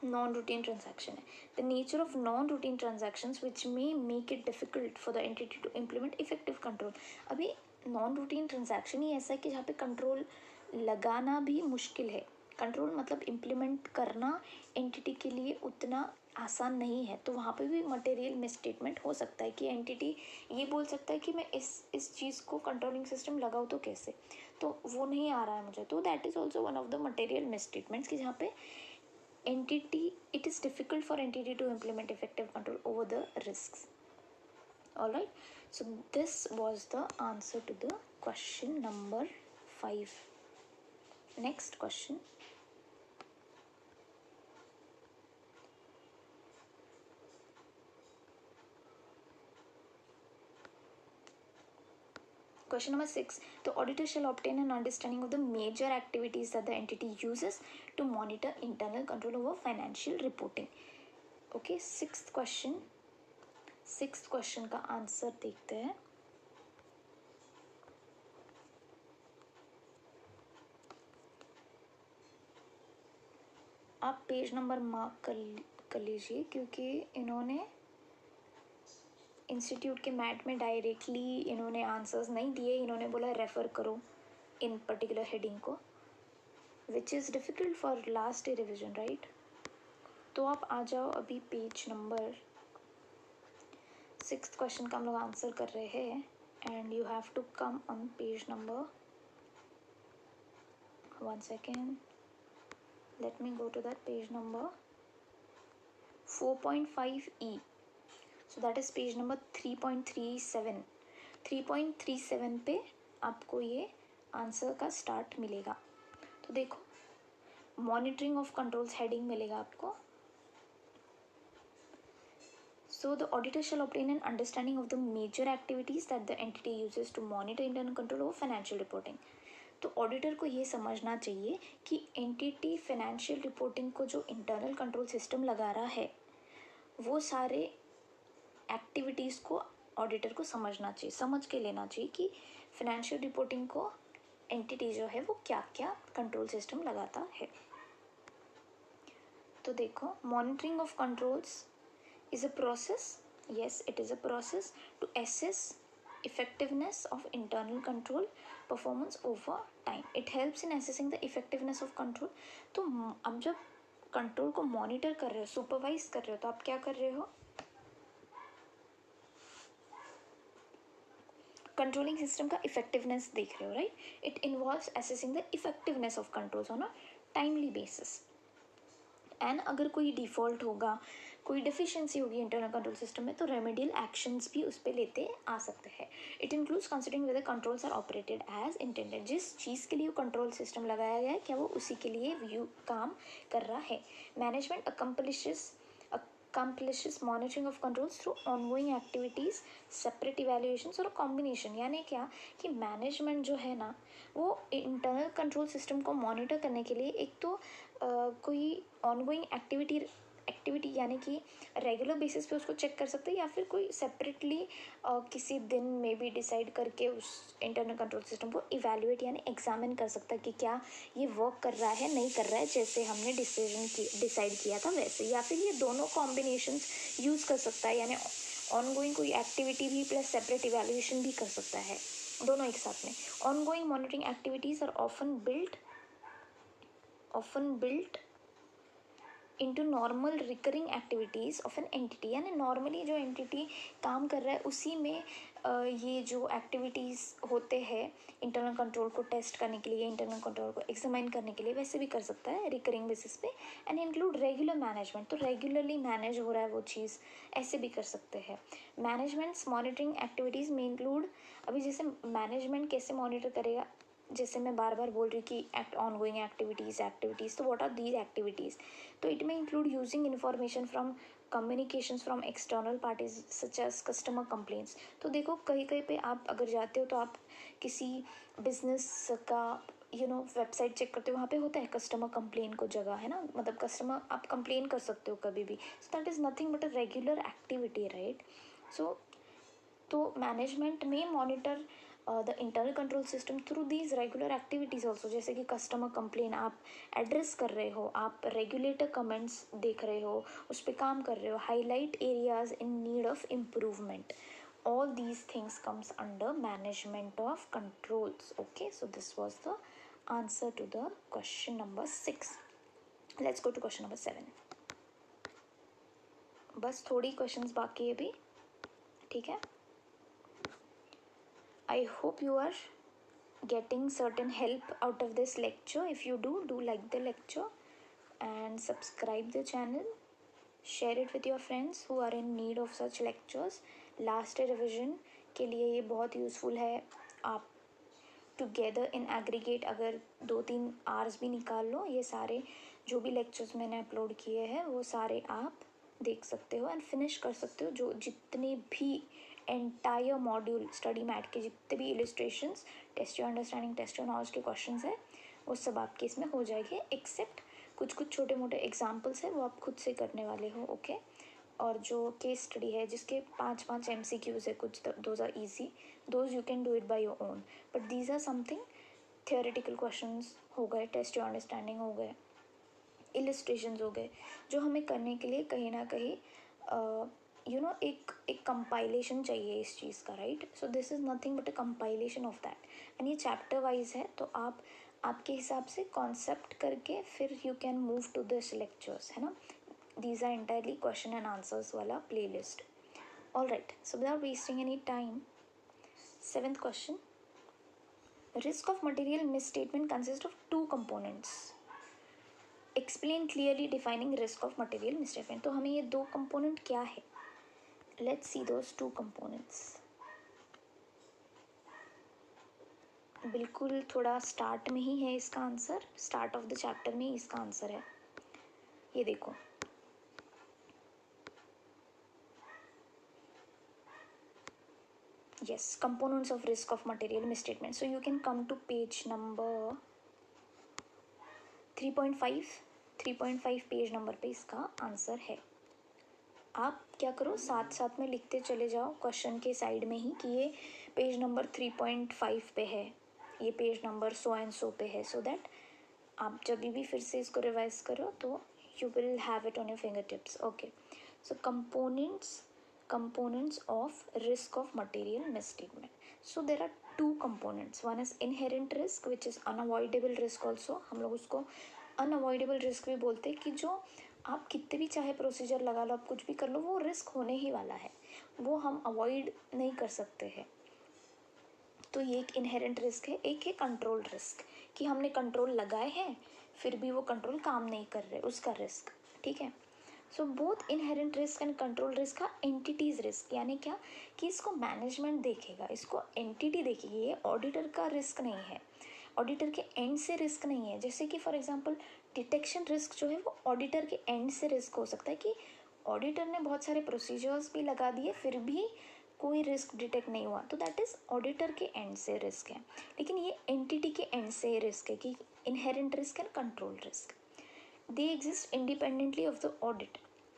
S1: नॉन रूटीन ट्रांजैक्शन है। The nature of non routine transactions which may make it difficult for the entity to implement effective control. अभी नॉन रूटीन ट्रांजैक्शन ही ऐसा है कि जहाँ पे कंट्रोल लगाना भी मुश्किल है, कंट्रोल मतलब इम्प्लीमेंट करना एंटिटी के लिए उतना आसान नहीं है, तो वहाँ पे भी मटेरियल मिसस्टेटमेंट हो सकता है कि एंटिटी ये बोल सकता है कि मैं इस चीज़ को कंट्रोलिंग सिस्टम लगाऊँ तो कैसे, तो वो नहीं आ रहा है मुझे, तो that is also one of the material misstatements कि जहाँ पे entity it is difficult for entity to implement effective control over the risks. All right, so this was the answer to the question number 5. Next question. Question number 6. The auditor shall obtain an understanding of the major activities that the entity uses to monitor internal control over financial reporting. Okay, sixth question का आंसर देखते हैं. आप पेज नंबर मार्क कर लीजिए क्योंकि इन्होंने इंस्टीट्यूट के मैट में डायरेक्टली इन्होंने आंसर्स नहीं दिए, इन्होंने बोला रेफ़र करो इन पर्टिकुलर हेडिंग को, which is difficult for last revision, right. तो आप आ जाओ अभी पेज नंबर 6 क्वेश्चन का हम लोग आंसर कर रहे हैं, and you have to come on page number 1 second, let me go to that page number 4.5e. So that is page number 3.37. 3.37 पे आपको ये आंसर का स्टार्ट मिलेगा। तो देखो, मॉनिटरिंग ऑफ कंट्रोल्स हेडिंग मिलेगा आपको। So the auditor shall obtain an understanding of the major activities that the entity uses to monitor internal control over financial reporting. तो ऑडिटर को ये समझना चाहिए कि एंटिटी फाइनेंशियल रिपोर्टिंग को जो इंटरनल कंट्रोल सिस्टम लगा रहा है वो सारे एक्टिविटीज़ को ऑडिटर को समझना चाहिए, समझ के लेना चाहिए कि फाइनेंशियल रिपोर्टिंग को एंटिटी जो है वो क्या क्या कंट्रोल सिस्टम लगाता है। तो देखो, monitoring of controls is a process, yes it is a process to assess effectiveness of internal control performance over time. It helps in assessing the effectiveness of control. तो अब जब कंट्रोल को मॉनिटर कर रहे हो, सुपरवाइज कर रहे हो, तो आप क्या कर रहे हो, कंट्रोलिंग सिस्टम का इफेक्टिवनेस देख रहे हो, right. It involves assessing the effectiveness of controls on a timely basis, and अगर कोई डिफ़ॉल्ट होगा, कोई डिफिशियंसी होगी इंटरनल कंट्रोल सिस्टम में, तो रेमेडियल एक्शंस भी उस पर लेते आ सकते हैं। It includes considering whether controls are operated as intended, जिस चीज़ के लिए वो कंट्रोल सिस्टम लगाया गया है क्या वो उसी के लिए काम कर रहा है। Management accomplishes monitoring of controls through ongoing activities, separate evaluations और combination। यानी क्या कि मैनेजमेंट जो है ना वो इंटरनल कंट्रोल सिस्टम को मॉनिटर करने के लिए एक तो कोई ऑनगोइंग एक्टिविटी यानी कि रेगुलर बेसिस पे उसको चेक कर सकते हैं, या फिर कोई सेपरेटली किसी दिन में भी डिसाइड करके उस इंटरनल कंट्रोल सिस्टम को इवैल्यूएट यानी एग्जामिन कर सकता है कि क्या ये वर्क कर रहा है नहीं कर रहा है, जैसे हमने डिसाइड किया था वैसे, या फिर ये दोनों कॉम्बिनेशंस यूज़ कर सकता है, यानी ऑनगोइंग कोई एक्टिविटी भी प्लस सेपरेट इवैल्यूएशन भी कर सकता है, दोनों एक साथ में। Ongoing monitoring activities are often built into normal recurring activities of an entity, यानी नॉर्मली जो एंटिटी काम कर रहा है उसी में ये जो एक्टिविटीज़ होते हैं इंटरनल कंट्रोल को टेस्ट करने के लिए, इंटरनल कंट्रोल को एग्जामिन करने के लिए, वैसे भी कर सकता है रिकरिंग बेसिस पे। एंड इंक्लूड रेगुलर मैनेजमेंट, तो रेगुलरली मैनेज हो रहा है वो चीज़, ऐसे भी कर सकते हैं। मैनेजमेंट्स मॉनिटरिंग एक्टिविटीज़ में इंक्लूड, अभी जैसे मैनेजमेंट कैसे मॉनिटर करेगा, जैसे मैं बार बार बोल रही हूँ कि एक्ट ऑनगोइंग एक्टिविटीज़, तो व्हाट आर दीज एक्टिविटीज़? तो इट में include using information from communications from external parties such as customer complaints. तो देखो कहीं कहीं पे आप अगर जाते हो तो आप किसी बिजनेस का वेबसाइट चेक करते हो, वहाँ पे होता है कस्टमर कंप्लेन को जगह, है ना, मतलब कस्टमर आप कंप्लेन कर सकते हो कभी भी। So that is nothing but a regular activity, right? So तो मैनेजमेंट में monitor the internal control system through these regular activities also, जैसे कि कस्टमर कंप्लेन आप एड्रेस कर रहे हो, आप रेगुलेटर कमेंट्स देख रहे हो, उस पर काम कर रहे हो, highlight areas in need of improvement, all these things comes under management of controls. Okay, so this was the answer to the question number 6. Let's go to question number 7. बस थोड़ी क्वेश्चंस बाकी है अभी, ठीक है? I hope you are getting certain help out of this lecture. If you do like the lecture and subscribe the channel, share it with your friends who are in need of such lectures. Last revision के लिए ये बहुत यूज़फुल है। आप टुगेदर इन एग्रीगेट अगर 2-3 आवर्स भी निकाल लो, ये सारे जो भी लेक्चर्स मैंने अपलोड किए हैं वो सारे आप देख सकते हो एंड फिनिश कर सकते हो। जो जितने भी एंटायर मॉड्यूल स्टडी मैट के जितने भी illustrations, test your understanding, test your knowledge के क्वेश्चंस है, वो सब आपके इसमें हो जाएंगे, एक्सेप्ट कुछ छोटे मोटे एग्जाम्पल्स है वो आप खुद से करने वाले हो। ओके, और जो केस स्टडी है जिसके 5 MCQs है कुछ, those are easy, those you can do it by your own, but these are something theoretical questions हो गए, टेस्ट योर अंडरस्टैंडिंग हो गए, इलिस्ट्रेशंस हो गए, जो हमें करने के लिए कहीं ना कहीं एक कंपाइलेशन चाहिए इस चीज़ का, right? So this is nothing but a compilation of that, and ये चैप्टर वाइज है, तो आप आपके हिसाब से कॉन्सेप्ट करके फिर you can move to this lectures, है ना? These are entirely question and answers wala playlist. All right, so without wasting any time, 7th question. Risk of material misstatement consists of 2 components. Explain clearly defining risk of material misstatement. तो हमें ये 2 component क्या है? Let's see those 2 components. बिल्कुल थोड़ा स्टार्ट में ही है इसका answer, start of the chapter में ही इसका आंसर है। ये देखो, yes, components of risk of material misstatement. So you can come to page number 3.5 page number पे इसका आंसर है। आप क्या करो, साथ साथ में लिखते चले जाओ क्वेश्चन के साइड में ही कि ये पेज नंबर 3.5 पे है, ये page number so and so पे है, सो दैट आप जब भी फिर से इसको रिवाइज करो तो you will have it on your finger tips. Okay, so components of risk of material misstatement. So there are 2 components. One is inherent risk which is unavoidable risk also. हम लोग उसको unavoidable risk भी बोलते हैं कि जो आप कितने भी चाहे प्रोसीजर लगा लो, आप कुछ भी कर लो, वो रिस्क होने ही वाला है, वो हम अवॉइड नहीं कर सकते हैं। तो ये एक इनहेरेंट रिस्क है। एक है कंट्रोल रिस्क कि हमने कंट्रोल लगाए हैं फिर भी वो कंट्रोल काम नहीं कर रहे, उसका रिस्क, ठीक है? So both inherent risk and control risk का एंटिटीज रिस्क, यानी क्या कि इसको मैनेजमेंट देखेगा, इसको एंटिटी देखेगी, ये ऑडिटर का रिस्क नहीं है, ऑडिटर के एंड से रिस्क नहीं है। जैसे कि फॉर एग्जांपल डिटेक्शन रिस्क जो है वो ऑडिटर के एंड से रिस्क हो सकता है कि ऑडिटर ने बहुत सारे प्रोसीजर्स भी लगा दिए फिर भी कोई रिस्क डिटेक्ट नहीं हुआ, तो दैट इज़ ऑडिटर के एंड से रिस्क है। लेकिन ये एंटिटी के एंड से रिस्क है कि inherent risk and control risk, they exist independently of the audit.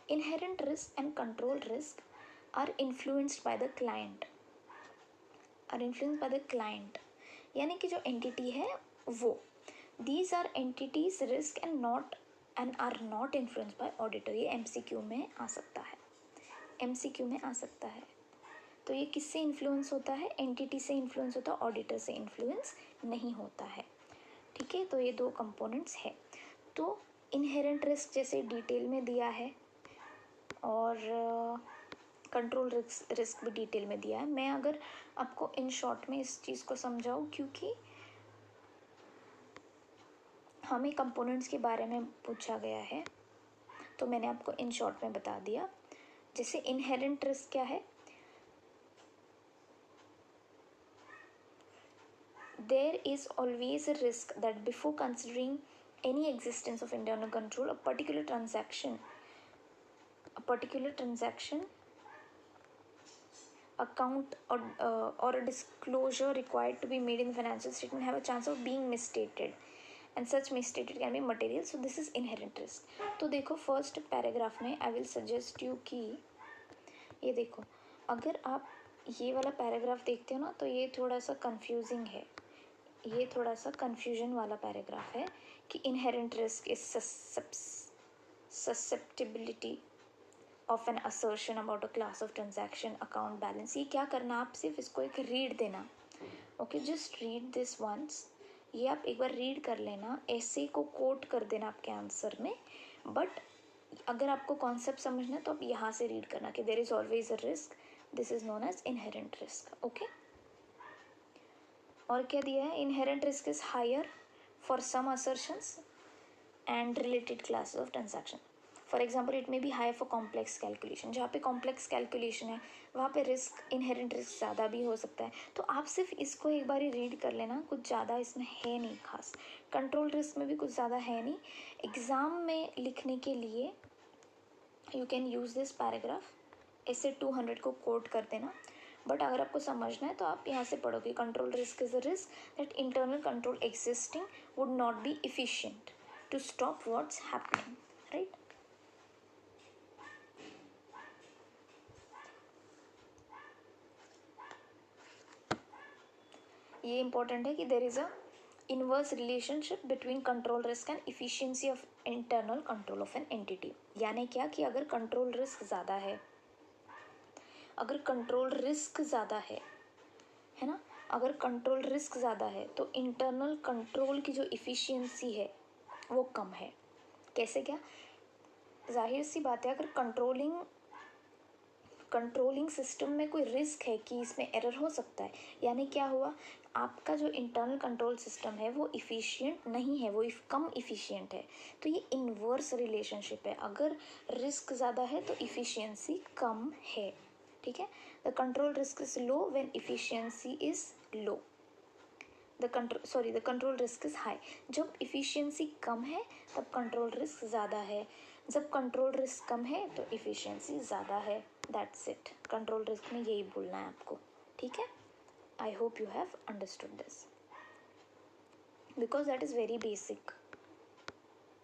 S1: Inherent risk and control risk are influenced by the client. यानी कि जो एंटिटी है वो, these are entities risk and are not influenced by auditor. ये MCQ में आ सकता है, तो ये किससे इन्फ्लुएंस होता है? एंटिटी से इन्फ्लुएंस होता है, ऑडिटर से इन्फ्लुएंस नहीं होता है, ठीक है? तो ये 2 कंपोनेंट्स है। तो इनहेरेंट रिस्क जैसे डिटेल में दिया है और कंट्रोल रिस्क भी डिटेल में दिया है। मैं अगर आपको इन शॉर्ट में इस चीज़ को समझाऊँ, क्योंकि हमें कंपोनेंट्स के बारे में पूछा गया है तो मैंने आपको इन शॉर्ट में बता दिया। जैसे इनहेरेंट रिस्क क्या है? there is always a risk that before considering any existence of internal control, a particular transaction account or a disclosure required to be made in the financial statement have a chance of being misstated, and such misstated can be material. So this is inherent risk. तो देखो फर्स्ट पैराग्राफ में आई विल सजेस्ट यू कि ये देखो, अगर आप ये वाला पैराग्राफ देखते हो ना तो ये थोड़ा सा कंफ्यूजिंग है, ये थोड़ा सा कंफ्यूजन वाला पैराग्राफ है कि inherent risk is susceptibility of an assertion about a class of transaction account balance. ये क्या करना, आप सिर्फ इसको एक रीड देना. Okay, just read this once. ये आप एक बार रीड कर लेना, ऐसे को कोट कर देना आपके आंसर में. बट अगर आपको कॉन्सेप्ट समझना है तो आप यहाँ से रीड करना कि there is always a risk, this is known as inherent risk. Okay, और क्या दिया है, inherent risk is higher for some assertions and related classes of transaction. For example it may be high for complex calculation. जहाँ पे कॉम्प्लेक्स कैलकुलेशन है वहाँ पे रिस्क, इनहेरेंट रिस्क ज़्यादा भी हो सकता है. तो आप सिर्फ इसको एक बार ही रीड कर लेना, कुछ ज़्यादा इसमें है नहीं खास. कंट्रोल रिस्क में भी कुछ ज़्यादा है नहीं. एग्ज़ाम में लिखने के लिए you can use this paragraph, ऐसे 200 को कोट कर देना. बट अगर आपको समझना है तो आप यहाँ से पढ़ोगे, control risk is a risk that internal control existing would not be efficient to stop what's happening. Right, ये इंपॉर्टेंट है कि there is a inverse relationship between control risk and efficiency of internal control of an entity. यानी क्या कि अगर कंट्रोल रिस्क ज़्यादा है, अगर कंट्रोल रिस्क ज़्यादा है ना, अगर कंट्रोल रिस्क ज़्यादा है तो इंटरनल कंट्रोल की जो इफिशियंसी है वो कम है. कैसे, क्या, जाहिर सी बात है, अगर कंट्रोलिंग सिस्टम में कोई रिस्क है कि इसमें एरर हो सकता है, यानी क्या हुआ, आपका जो इंटरनल कंट्रोल सिस्टम है वो इफ़िशिएंट नहीं है, वो कम इफ़िशिएंट है. तो ये इन्वर्स रिलेशनशिप है, अगर रिस्क ज़्यादा है तो इफ़िशियंसी कम है. ठीक है, the control risk is low when efficiency is low. The control risk is high. जब इफ़िशियंसी कम है तब कंट्रोल रिस्क ज़्यादा है, जब कंट्रोल रिस्क कम है तो इफ़िशियंसी ज़्यादा है. दैट्स इट, कंट्रोल रिस्क में यही बोलना है आपको. ठीक है, आई hope you have understood this because that is very basic,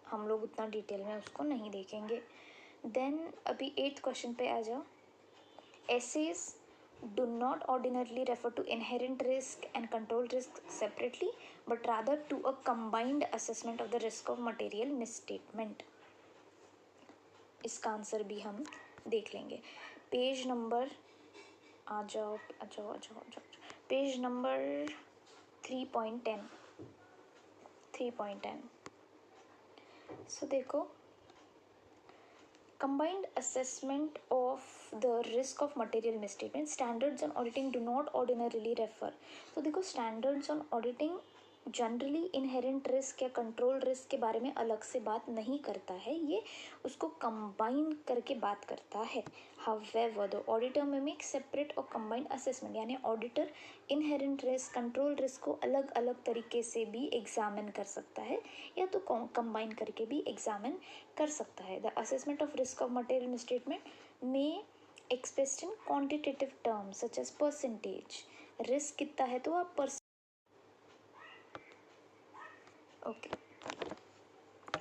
S1: हम लोग उतना डिटेल में उसको नहीं देखेंगे. देन अभी 8th क्वेश्चन पे आ जाओ. Essays do not ordinarily refer to inherent risk and control risk separately, but rather to a combined assessment of the risk of material misstatement. इसका आंसर भी हम देख लेंगे. पेज नंबर आ जाओ, पेज नंबर 3.10. सो देखो, combined assessment of the risk of material misstatement, standards on auditing do not ordinarily refer. तो देखो, standards on auditing generally inherent risk या कंट्रोल रिस्क के बारे में अलग से बात नहीं करता है, ये उसको कंबाइन करके बात करता है. हाउएवर द ऑडिटर में मेक सेपरेट और कंबाइंड असेसमेंट, यानी auditor inherent risk, control risk को अलग अलग तरीके से भी एग्जामिन कर सकता है या तो कंबाइन करके भी एग्जामिन कर सकता है. The assessment of risk of material misstatement में expressed in quantitative terms such as percentage. Risk कितना है तो आप ओके,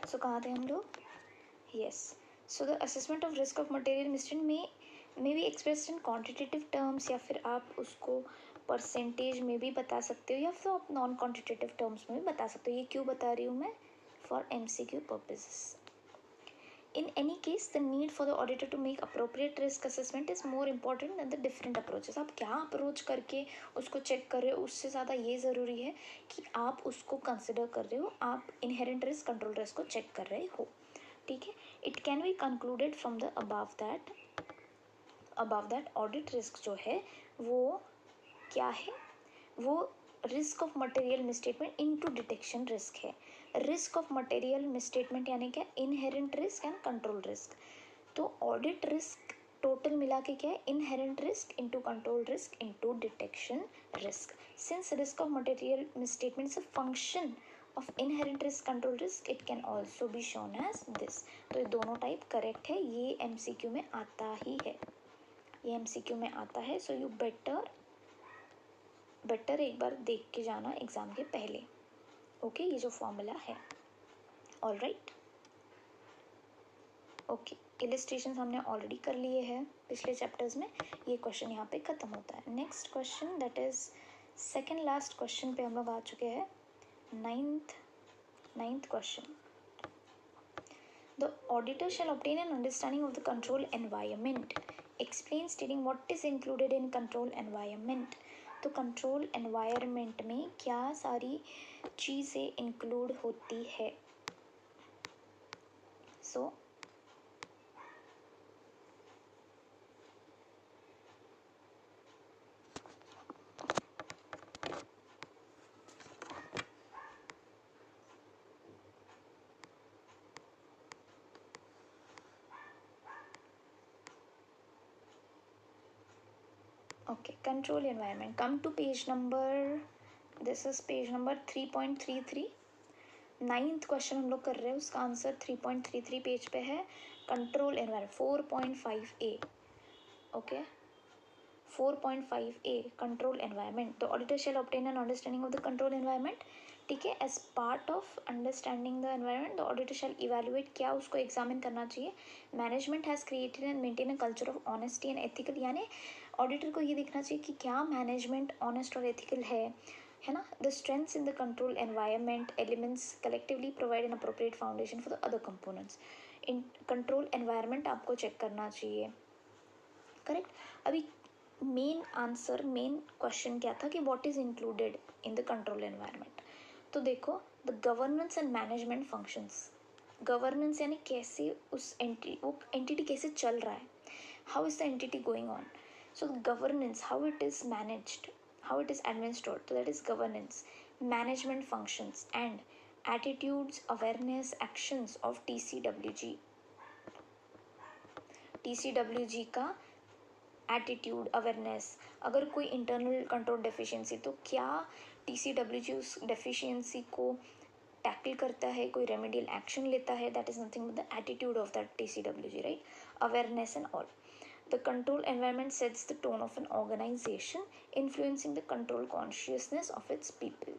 S1: सो कहाँ थे हम लोग. Yes, so the assessment of risk of material misstatement में भी एक्सप्रेस्ड इन क्वांटिटेटिव टर्म्स, या फिर आप उसको परसेंटेज में भी बता सकते हो या फिर आप नॉन क्वांटिटेटिव टर्म्स में भी बता सकते हो. ये क्यों बता रही हूँ मैं, for MCQ purposes. In any case, the need for the auditor to make appropriate risk assessment is more important than the different approaches. आप क्या अप्रोच करके उसको चेक कर रहे हो, उससे ज़्यादा ये ज़रूरी है कि आप उसको कंसिडर कर रहे हो, आप इनहेरेंट रिस्क, कंट्रोल रिस्क को चेक कर रहे हो. ठीक है, it can be concluded from the above that audit risk जो है वो क्या है, वो risk of material misstatement into detection risk है. रिस्क ऑफ मटेरियल मिसस्टेटमेंट यानी क्या, inherent risk and control risk. तो ऑडिट रिस्क टोटल मिला के क्या है, inherent risk into control risk into detection risk. Since risk of material misstatement is a function of inherent risk control risk, it can also be shown as this. तो ये दोनों टाइप करेक्ट है, ये MCQ में आता ही है, ये MCQ में आता है. सो यू बेटर एक बार देख के जाना एग्जाम के पहले. ओके, ये जो फॉर्मूला है. All right. ओके, इलिस्ट्रेशन हमने ऑलरेडी कर लिए हैं पिछले चैप्टर्स में. ये क्वेश्चन यहाँ पे ख़त्म होता है. Next question, that is second last question पे हम लोग आ चुके हैं. Ninth question. The auditor shall obtain an understanding of the control environment. Explain stating what is included in control environment. तो कंट्रोल एनवायरनमेंट में क्या सारी चीज़ें इंक्लूड होती है. सो okay, control environment. Come to page number, this is page number 3.33. Ninth question हम लोग कर रहे हैं, उसका आंसर 3.33 पेज पे है. Control environment 4.5A. Okay, 4.5A control environment. तो auditor shall obtain an understanding of the control environment. ठीक है, as part of understanding the environment the auditor shall evaluate, क्या उसको एग्जामिन करना चाहिए. Management has created and maintain a culture of honesty and ethical, यानी ऑडिटर को ये देखना चाहिए कि क्या मैनेजमेंट ऑनेस्ट और एथिकल है ना. The strengths in the control environment elements collectively provide an appropriate foundation for the other components. In control environment आपको चेक करना चाहिए. करेक्ट. अभी मेन क्वेश्चन क्या था कि what is included in the control environment. तो देखो, the governance and management functions. Governance यानी कैसे वो एंटिटी कैसे चल रहा है, how is the entity going on. So governance, how it is managed, how it is administered, so that is governance. Management functions and attitudes, awareness, actions of TCWG का एटीट्यूड, अवेयरनेस. अगर कोई इंटरनल कंट्रोल डेफिशिएंसी, तो क्या TCWG उस डेफिशिएंसी को टैकल करता है, कोई रेमेडियल एक्शन लेता है. That is nothing but the attitude of that TCWG, right. Awareness and all. The control environment sets the tone of an organization, influencing the control consciousness of its people.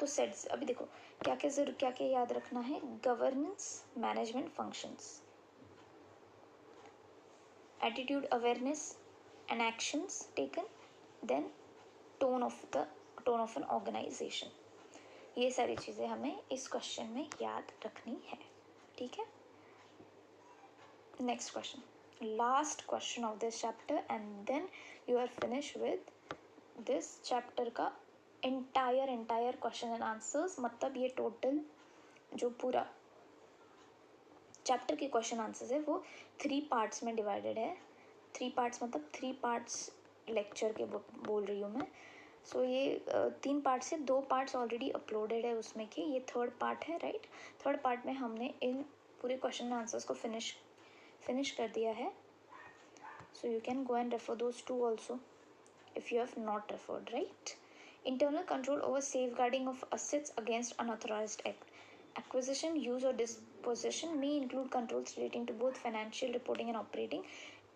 S1: तो सेट्स, अभी देखो क्या क्या याद रखना है. Governance, management functions, attitude, awareness and actions taken, then tone of an organisation. ये सारी चीज़ें हमें इस क्वेश्चन में याद रखनी है. ठीक है. Next question, last question of this chapter, and then you are finished with this chapter का entire question and answers. मतलब ये टोटल जो पूरा चैप्टर के क्वेश्चन आंसर्स है वो 3 पार्ट्स में डिवाइडेड है. 3 पार्ट्स मतलब 3 पार्ट्स लेक्चर के बोल रही हूँ मैं. सो ये 3 पार्ट से 2 पार्ट्स ऑलरेडी अपलोडेड है उसमें के, ये थर्ड पार्ट है, राइट. थर्ड पार्ट में हमने इन पूरे क्वेश्चन आंसर्स को फिनिश कर दिया है. So you can go and refer those two also if you have not referred, right. Internal control over safeguarding of assets against unauthorized acquisition, use or disposition may include controls relating to both financial reporting and operating.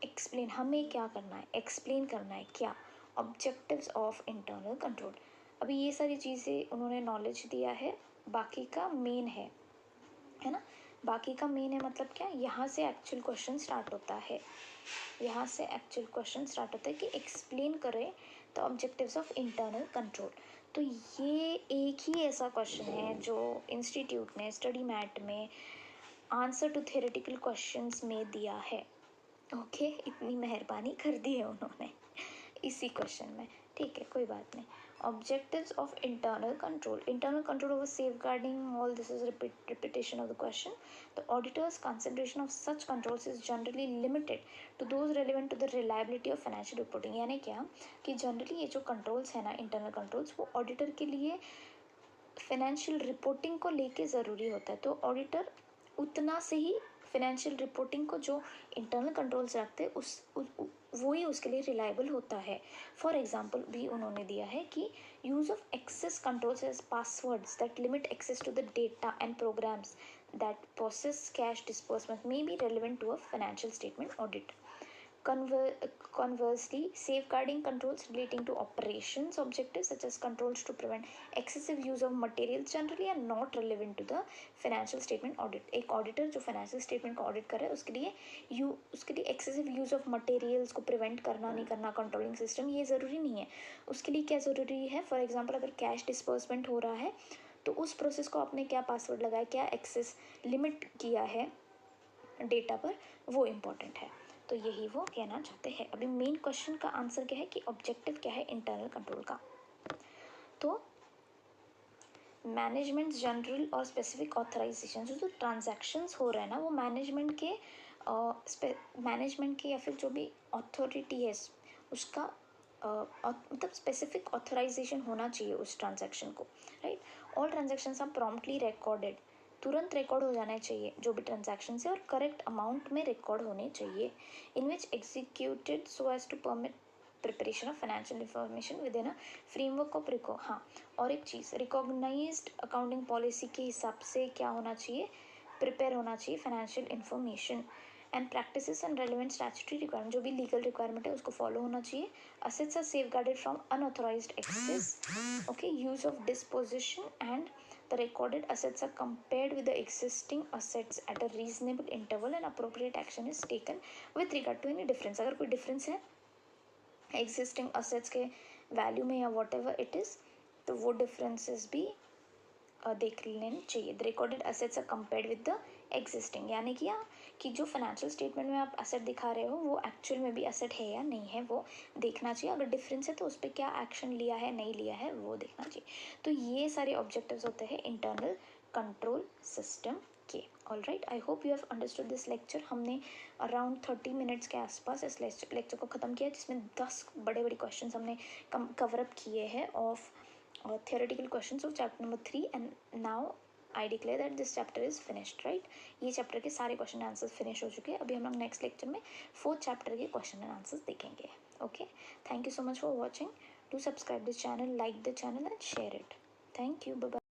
S1: Explain, हमें क्या करना है, explain करना है क्या. Objectives of internal control. अभी ये सारी चीज़ें उन्होंने नॉलेज दिया है, बाकी का मेन है ना. बाकी का मेन है मतलब क्या, यहाँ से एक्चुअल क्वेश्चन स्टार्ट होता है. यहाँ से एक्चुअल क्वेश्चन स्टार्ट होता है कि एक्सप्लेन करें the objectives of internal control. तो ये एक ही ऐसा क्वेश्चन है जो इंस्टीट्यूट ने स्टडी मैट में आंसर टू थ्योरेटिकल क्वेश्चंस में दिया है. ओके, इतनी मेहरबानी कर दी है उन्होंने इसी क्वेश्चन में. ठीक है, कोई बात नहीं. Objectives of internal control over safeguarding, all this is repetition of the question. The auditor's consideration of such controls is generally limited to those relevant to the reliability of financial reporting. यानी क्या कि जनरली ये जो कंट्रोल्स है ना, इंटरनल कंट्रोल्स, वो ऑडिटर के लिए फाइनेंशियल रिपोर्टिंग को लेके ज़रूरी होता है. तो ऑडिटर उतना से ही फाइनेंशियल रिपोर्टिंग को जो इंटरनल कंट्रोल्स रखते हैं वो ही उसके लिए रिलायबल होता है। फॉर एग्जांपल भी उन्होंने दिया है कि use of access controls as passwords that limit access to the data and programs that process cash disbursement may be relevant to a financial statement audit. Conversely, safeguarding controls relating to operations objectives such as controls to prevent excessive use of materials generally are not relevant to the financial statement audit. एक ऑडिटर जो फाइनेंशियल स्टेटमेंट को ऑडिट कर रहा है उसके लिए एक्सेसिव यूज ऑफ मटेरियल्स को प्रिवेंट करना नहीं करना कंट्रोलिंग सिस्टम ये ज़रूरी नहीं है। उसके लिए क्या ज़रूरी है, फॉर एग्जाम्पल अगर कैश डिस्बर्समेंट हो रहा है तो उस प्रोसेस को आपने क्या पासवर्ड लगाया, क्या एक्सेस लिमिट किया है डेटा पर, वो इम्पोर्टेंट है। तो यही वो कहना चाहते हैं। अभी मेन क्वेश्चन का आंसर क्या है कि ऑब्जेक्टिव क्या है इंटरनल कंट्रोल का। तो मैनेजमेंट जनरल और स्पेसिफिक ऑथराइजेशन जो ट्रांजैक्शंस हो रहे हैं ना वो मैनेजमेंट के या फिर जो भी अथॉरिटी है उसका मतलब स्पेसिफिक ऑथराइजेशन होना चाहिए उस ट्रांजैक्शन को, right. All transactions are promptly recorded, तुरंत रिकॉर्ड हो जाना चाहिए जो भी ट्रांजैक्शन है और करेक्ट अमाउंट में रिकॉर्ड होने चाहिए। In which executed so as to permit preparation of financial information within a framework of हाँ, और एक चीज़ रिकॉग्नाइज्ड अकाउंटिंग पॉलिसी के हिसाब से क्या होना चाहिए, प्रिपेयर होना चाहिए financial information and practices and relevant statutory requirement जो भी लीगल रिक्वायरमेंट है उसको फॉलो होना चाहिए। Assets are safeguarded from unauthorised access, okay, use of disposition and the recorded assets are compared with the existing assets at a reasonable interval and appropriate action is taken with regard to any difference। अगर कोई difference है existing assets के value में या whatever it is तो वो differences भी देख लेने चाहिए। The recorded assets are compared with the existing, यानी कि जो फाइनेंशियल स्टेटमेंट में आप असेट दिखा रहे हो वो एक्चुअल में भी असेट है या नहीं है वो देखना चाहिए। अगर डिफरेंस है तो उस पर क्या एक्शन लिया है नहीं लिया है वो देखना चाहिए। तो ये सारे ऑब्जेक्टिव्स होते हैं इंटरनल कंट्रोल सिस्टम के। All right, I hope you have understood this lecture. हमने अराउंड 30 मिनट्स के आसपास इस लेक्चर को ख़त्म किया जिसमें 10 बड़े बड़े क्वेश्चन हमने कवरअप किए हैं of theoretical questions of chapter number 3 and now I declare that this chapter is finished, right। ये चैप्टर के सारे क्वेश्चन आंसर्स फिनिश हो चुके हैं। अभी हम लोग नेक्स्ट लेक्चर में 4th चैप्टर के क्वेश्चन एंड आंसर्स देखेंगे। Okay, thank you so much for watching, do subscribe this channel, like the channel and share it. Thank you, bye bye.